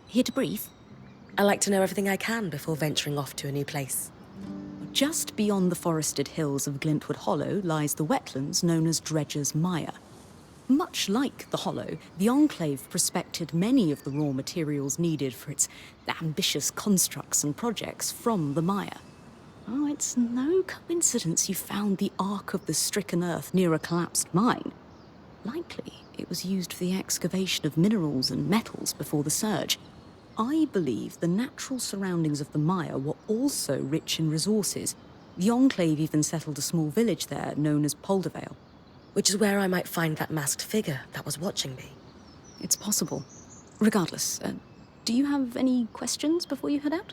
Here to brief? I like to know everything I can before venturing off to a new place. Just beyond the forested hills of Glintwood Hollow lies the wetlands known as Dredger's Mire. Much like the Hollow, the Enclave prospected many of the raw materials needed for its ambitious constructs and projects from the mire. Oh, it's no coincidence you found the Ark of the Stricken Earth near a collapsed mine. Likely, it was used for the excavation of minerals and metals before the surge. I believe the natural surroundings of the mire were also rich in resources. The Enclave even settled a small village there known as Poldervale. Which is where I might find that masked figure that was watching me. It's possible. Regardless, do you have any questions before you head out?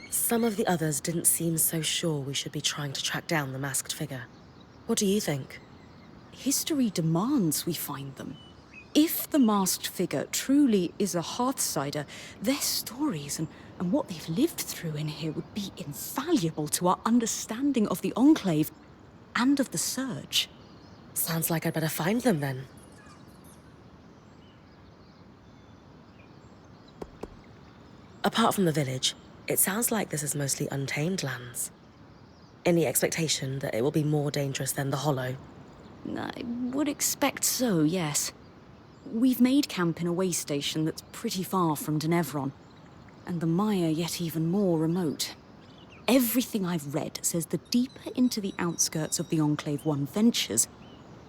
Some of the others didn't seem so sure we should be trying to track down the masked figure. What do you think? History demands we find them. If the masked figure truly is a Hearthsider, their stories and what they've lived through in here would be invaluable to our understanding of the Enclave and of the Surge. Sounds like I'd better find them then. Apart from the village, it sounds like this is mostly untamed lands. In the expectation that it will be more dangerous than the Hollow. I would expect so, yes. We've made camp in a way station that's pretty far from Denevron, and the mire yet even more remote. Everything I've read says the deeper into the outskirts of the Enclave one ventures,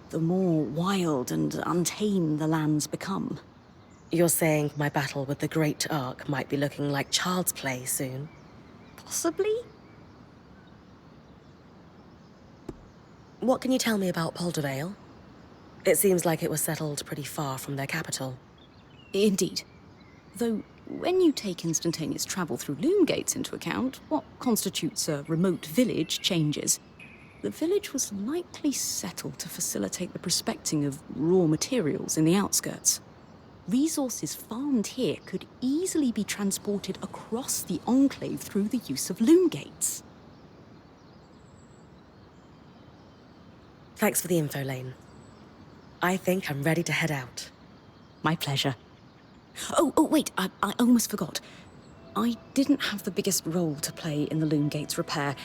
the more wild and untamed the lands become. You're saying my battle with the Great Ark might be looking like child's play soon? Possibly? What can you tell me about Poldervale? It seems like it was settled pretty far from their capital. Indeed. Though, when you take instantaneous travel through loom gates into account, what constitutes a remote village changes. The village was likely settled to facilitate the prospecting of raw materials in the outskirts. Resources farmed here could easily be transported across the Enclave through the use of loom gates. Thanks for the info, Lane. I think I'm ready to head out. My pleasure. Oh, wait, I almost forgot. I didn't have the biggest role to play in the loom gates repair.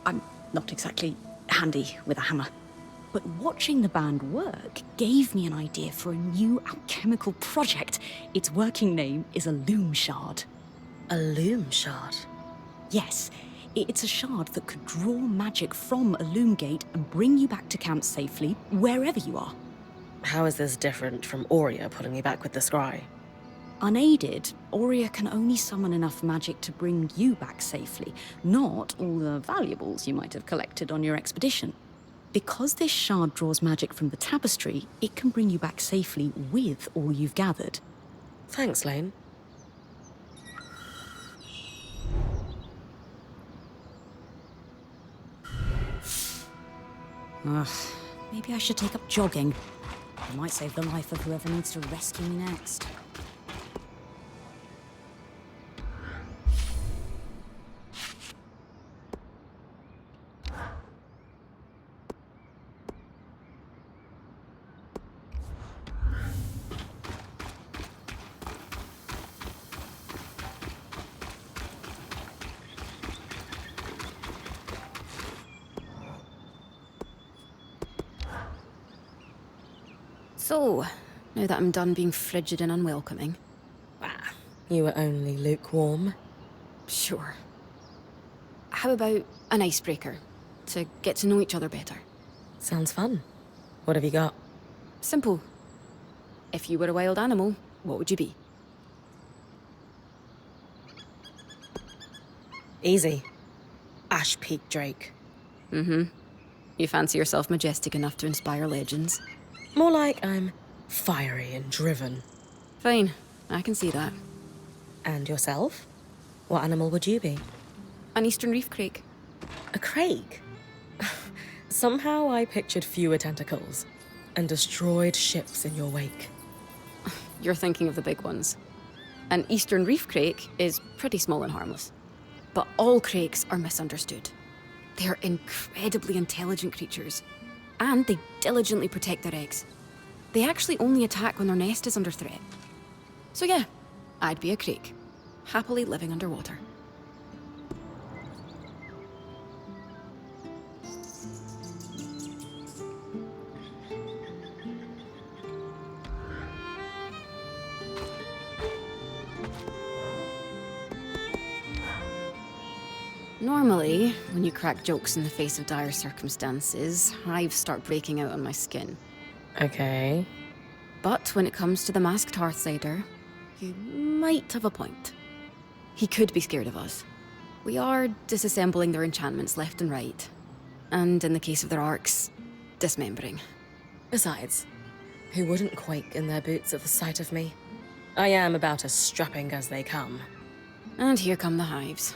I'm not exactly handy with a hammer. But watching the band work gave me an idea for a new alchemical project. Its working name is a loomshard. A loomshard? Yes, it's a shard that could draw magic from a loom gate and bring you back to camp safely, wherever you are. How is this different from Aurea putting me back with the scry? Unaided, Aurea can only summon enough magic to bring you back safely, not all the valuables you might have collected on your expedition. Because this shard draws magic from the Tapestry, it can bring you back safely with all you've gathered. Thanks, Lane. Ugh, maybe I should take up jogging. I might save the life of whoever needs to rescue me next. So, now that I'm done being frigid and unwelcoming. You were only lukewarm. Sure. How about an icebreaker? To get to know each other better. Sounds fun. What have you got? Simple. If you were a wild animal, what would you be? Easy. Ash Peak Drake. Mm-hmm. You fancy yourself majestic enough to inspire legends? More like I'm fiery and driven. Fine, I can see that. And yourself? What animal would you be? An eastern reef crake. A crake? Somehow I pictured fewer tentacles and destroyed ships in your wake. You're thinking of the big ones. An eastern reef crake is pretty small and harmless. But all crakes are misunderstood. They are incredibly intelligent creatures, and they diligently protect their eggs. they actually only attack when their nest is under threat. So yeah, I'd be a crake, happily living underwater. Normally, when you crack jokes in the face of dire circumstances, hives start breaking out on my skin. Okay. But when it comes to the masked Hearthsider, you might have a point. He could be scared of us. We are disassembling their enchantments left and right. And in the case of their arcs, dismembering. Besides, who wouldn't quake in their boots at the sight of me? I am about as strapping as they come. And here come the hives.